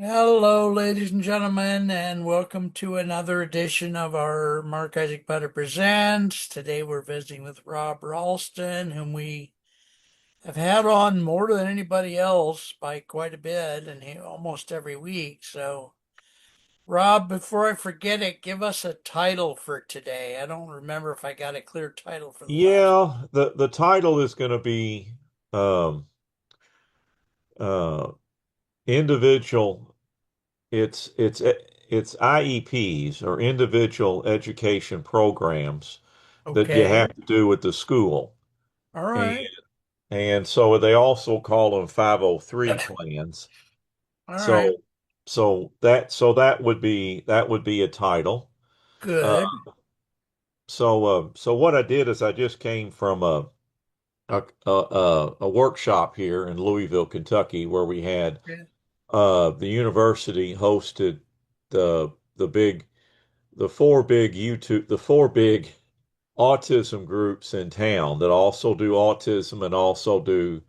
Hello, ladies and gentlemen, and welcome to another edition of our Mark Isaac Butter Presents. Today we're visiting with Rob Ralston, whom we have had on more than anybody else by quite a bit, and almost every week. So, Rob, before I forget it, give us a title for today. I don't remember if I got a clear title for the last. Yeah, the title is going to be um, uh, individual. It's IEPs or individual education programs that you Okay. have to do with the school, All and right. so they also call them 503 plans. All right. So that would be a title. Uh, Good. so what I did is I just came from a workshop here in Louisville, Kentucky, where we had Okay. the university hosted the big the four big autism groups in town that also do autism and also do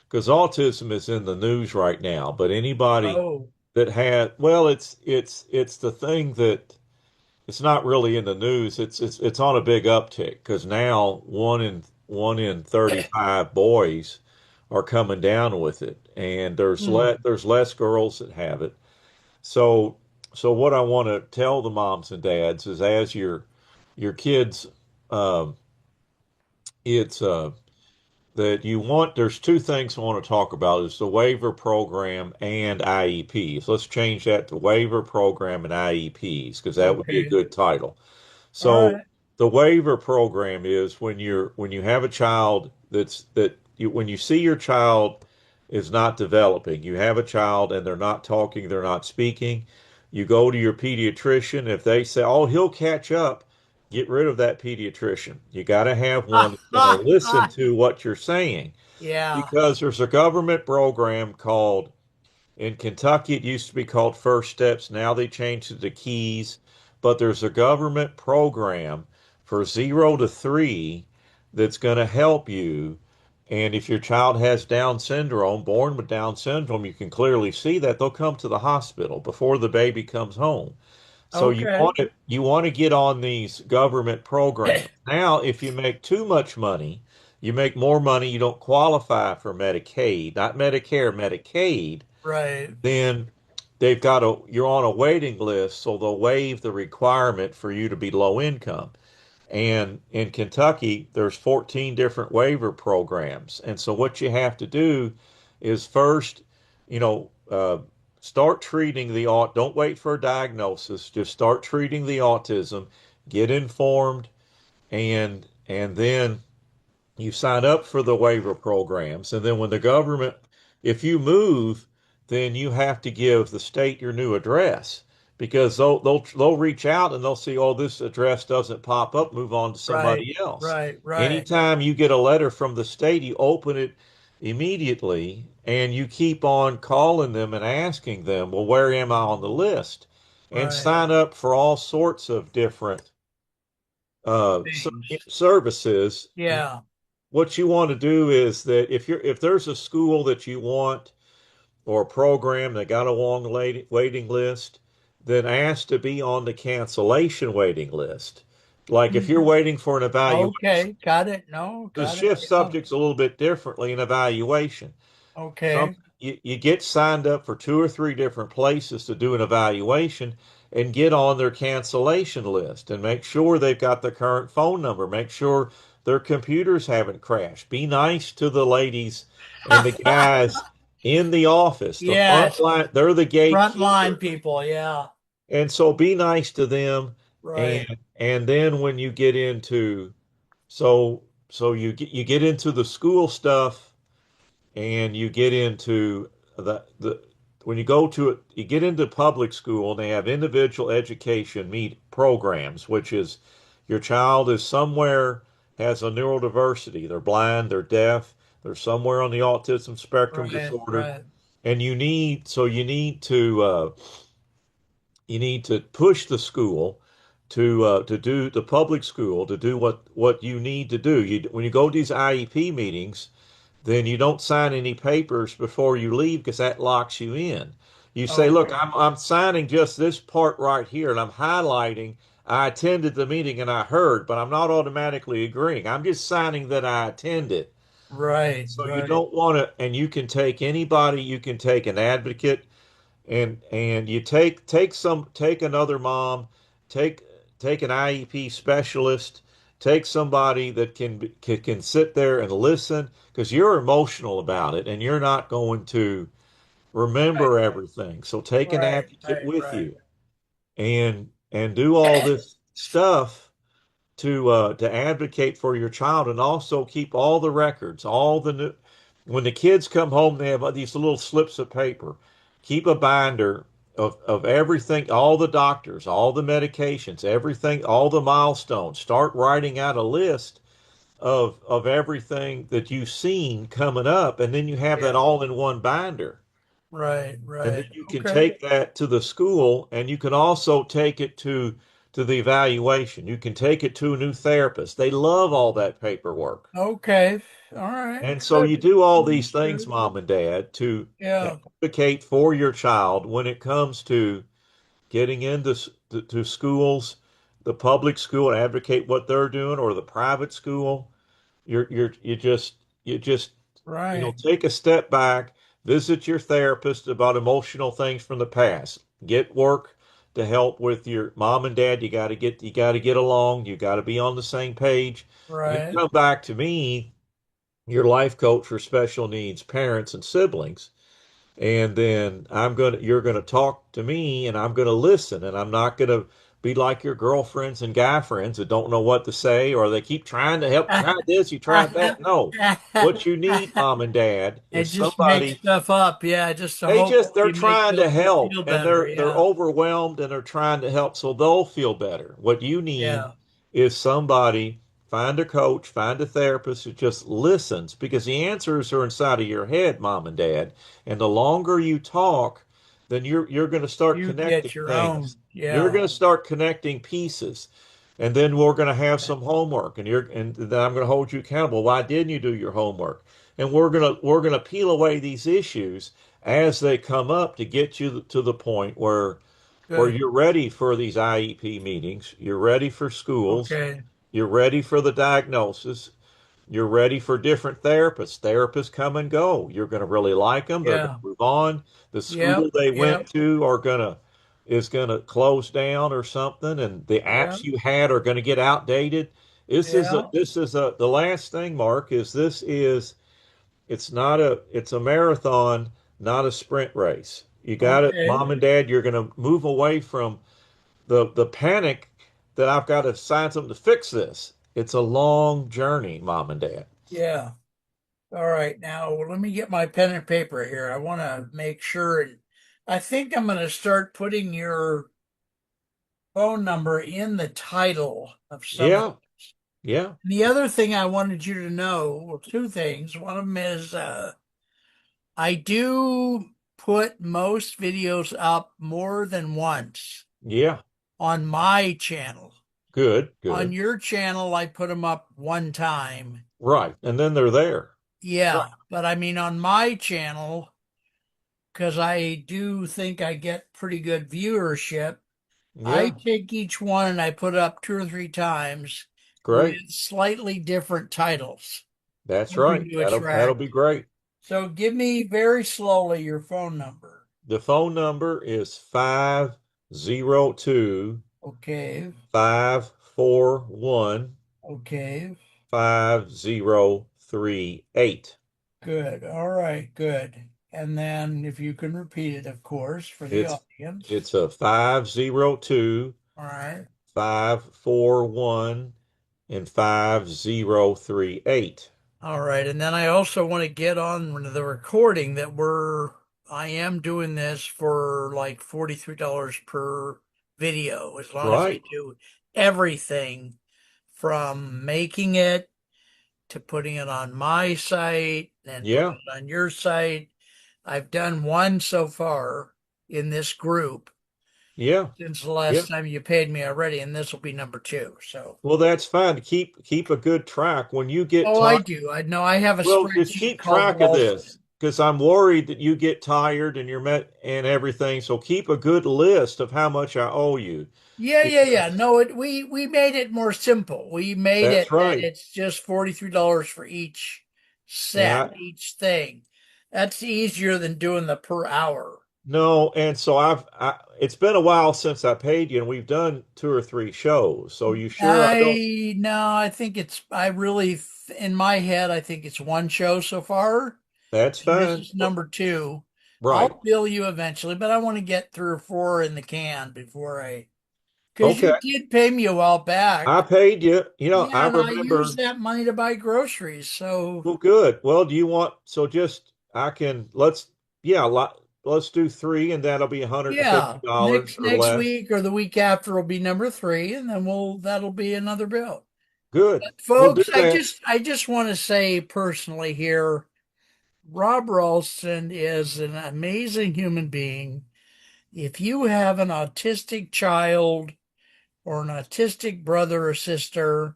because autism is in the news right now. But anybody Oh, that had well, it's the thing that it's not really in the news. It's on a big uptick because now one in 35 boys are coming down with it, and hmm. there's less girls that have it. So what I want to tell the moms and dads is as your kids, um, it's that you want there's two things I want to talk about is the waiver program and IEPs. Let's change that to waiver program and IEPs because that would be a Okay. good title. All So right. the waiver program is when you have a child when you see your child is not developing, you have a child and they're not talking, they're not speaking, you go to your pediatrician. If they say, "Oh, he'll catch up," get rid of that pediatrician. You got to have one that's going to listen to what you're saying Yeah. because there's a government program called in Kentucky, it used to be called First Steps. Now they changed it to Keys. But there's a government program for 0 to 3 that's going to help you. And if your child has Down syndrome, born with Down syndrome, you can clearly see that they'll come to the hospital before the baby comes home. So Okay. you want to get on these government programs. Now, if you make too much money, you make more money, you don't qualify for Medicaid, not Medicare, Medicaid, Right. then they've got you're on a waiting list, so they'll waive the requirement for you to be low income. And in Kentucky, there's 14 different waiver programs. And so what you have to do is first, you know, start treating don't wait for a diagnosis, just start treating the autism, get informed, and then you sign up for the waiver programs, and then when the government, if you move, then you have to give the state your new address because they'll reach out and they'll see, oh, this address doesn't pop up, move on to Right. somebody else. Right. Right. Anytime you get a letter from the state, you open it immediately and you keep on calling them and asking them, well, where am I on the list? And Right. sign up for all sorts of different Things. services. Yeah. What you want to do is that if there's a school that you want or a program that got a long waiting list, then ask to be on the cancellation waiting list. Like if you're Mhm. waiting for an evaluation, Okay. Got it. No, the got it. shift Yeah. subjects a little bit differently in evaluation. Some Okay. you get signed up for two or three different places to do an evaluation and get on their cancellation list and make sure they've got the current phone number. Make sure their computers haven't crashed. Be nice to the ladies and the guys in the office. The front Yes. line, they're the Frontline gatekeeper. people. Yeah. And so be nice to them Right. and then when you get into so you get into the school stuff and you get into the when you go to it, you get into public school and they have individual education meet programs, which is your child is somewhere has a neurodiversity. They're blind, they're deaf, they're somewhere on the autism spectrum Right. disorder, Right. and you need to push the school to do the public school to do what you need to do. When you go to these IEP meetings, then you don't sign any papers before you leave because that locks you in. You say, look, Okay. I'm signing just this part right here, and I'm highlighting. I attended the meeting and I heard, but I'm not automatically agreeing. I'm just signing that I attended. Right, So you right. don't want to, and you can take anybody. You can take an advocate, and you take another mom, take take an IEP specialist, take somebody that can sit there and listen because you're emotional about it and you're not going to Right, remember everything. So take an right, advocate right, with right. you and do all this stuff to advocate for your child and also keep all the records, all the new. When the kids come home, they have these little slips of paper. Keep a binder of everything, all the doctors, all the medications, everything, all the milestones. Start writing out a list of everything that you've seen coming up, and then you have that Yeah, all in one binder. right, And then right. you can Okay, take that to the school and you can also take it to the evaluation. You can take it to a new therapist. They love all that paperwork. okay. All right, And so you good. do all these things, Understood. mom and dad, to Yeah, advocate for your child when it comes to getting into to schools, the public school, and advocate what they're doing, or the private school. You just right, take a step back, visit your therapist about emotional things from the past, get work to help with your mom and dad. You got to get along, you got to be on the same page, and then right. come back to me, your life coach for special needs parents and siblings, and then you're gonna talk to me, and I'm gonna listen, and I'm not gonna be like your girlfriends and guy friends that don't know what to say, or they keep trying to help. Try this, you tried that. No, what you need, mom and dad, And is just make somebody. stuff up, yeah, just to hopefully They're make trying to you help, feel and better. they're Yeah, overwhelmed, and they're trying to help so they'll feel better. What you need yeah, is somebody, find a coach, find a therapist who just listens, because the answers are inside of your head, mom and dad. And the longer you talk, then you're going to start you connecting get your own. things. You're Yeah, going to start connecting pieces. And then we're going to have some homework, and then I'm going to hold you accountable. Why didn't you do your homework? And we're going to peel away these issues as they come up to get you to the point where good. you're ready for these IEP meetings, you're ready for schools, Okay, you're ready for the diagnosis, you're ready for different therapists. Therapists come and go. You're going to really like them. They're going yeah, to move on. The yep, school they went yep, to is going to close down or something, and the yeah, apps you had are going to get outdated. yeah. The last thing, Mark, is it's a marathon, not a sprint race. You got it, Okay, mom and dad. You're going to move away from the panic that I've got to sign something to fix this. It's a long journey, mom and dad. yeah. All right, now let me get my pen and paper here. I want to make sure, and I think I'm going to start putting your phone number in the title of some of. Yeah, yeah, The other thing I wanted you to know, well, two things. One of them is I do put most videos up more than once yeah. on my channel. Good, On good. your channel, I put them up one time. Right. And then they're there. Right. Yeah, but I mean, on my channel, because I do think I get pretty good viewership, I Yeah, take each one and I put it up two or three times with great. slightly different titles, That's right. hoping to That'll attract. be great. So give me very slowly your phone number. The phone number is 502 Okay, 541 okay, 5038. good. All right, good. And then if you can repeat it, of course, for the It's audience. it's a 502 All right. 541 and 5038. All right. And then I also want to get on the recording that I am doing this for like $43 per video, as long as I Right. do everything from making it to putting it on my site and putting Yeah. it on your site. I've done one so far in this group Yeah. since the Yeah. last time you paid me already, and this will be number two. So, Well, that's fine. Keep a good track when you get oh, I time. do. I know I have a Well, just spreadsheet keep called track of Ralston. this. because I'm worried that you get tired and you're met and everything. So keep a good list of how much I owe you. Yeah, yeah, yeah. Because No, we made it more simple. We made that's it that right. it's just $43 for each And set, each thing. That's easier than doing the per hour. no, and so it's been a while since I paid you, and we've done two or three shows. So you sure I don't? I no, I think it's I really in my head I think it's one show so far. That's And this fine. is number two. Right. I'll bill you eventually, but I want to get three or four in the can before I because Okay. you did pay me a while I back. paid you. I Yeah, and I used remember. that money to buy groceries. So Well, good. Well, do you want, so just, I can, yeah, let's do three and that'll be yeah, $150 next or next less. week or the week after will be number three, and then that'll be another bill. Good. But We'll do folks, that. I just want to say personally here, Rob Ralston is an amazing human being. If you have an autistic child or an autistic brother or sister,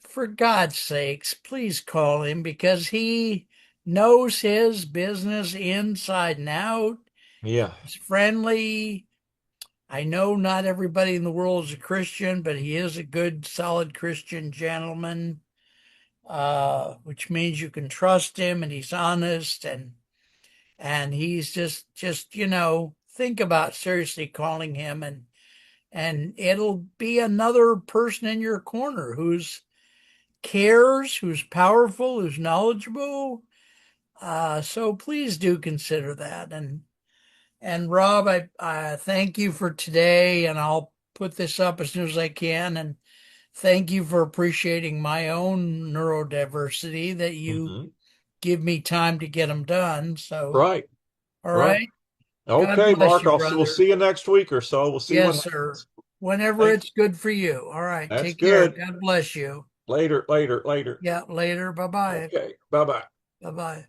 for God's sakes, please call him because he knows his business inside and out. Yeah. He's friendly. I know not everybody in the world is a Christian, but he is a good, solid Christian gentleman, which means you can trust him and he's honest and he's just think about seriously calling him and it'll be another person in your corner who's cares, who's powerful, who's knowledgeable. So please do consider that. And Rob, I thank you for today, and I'll put this up as soon as I can. And thank you for appreciating my own neurodiversity that you Hmm. give me time to get them done. So, Right. all Right. right. God Okay, bless Mark, you, we'll brother. see you next week or so. We'll see what Yes, sir. happens. Whenever Thanks. it's good for you. All right. That's Take care. good. God bless you. Later, later, later. Yeah. Later. Bye bye. Okay. Bye-bye. Bye bye.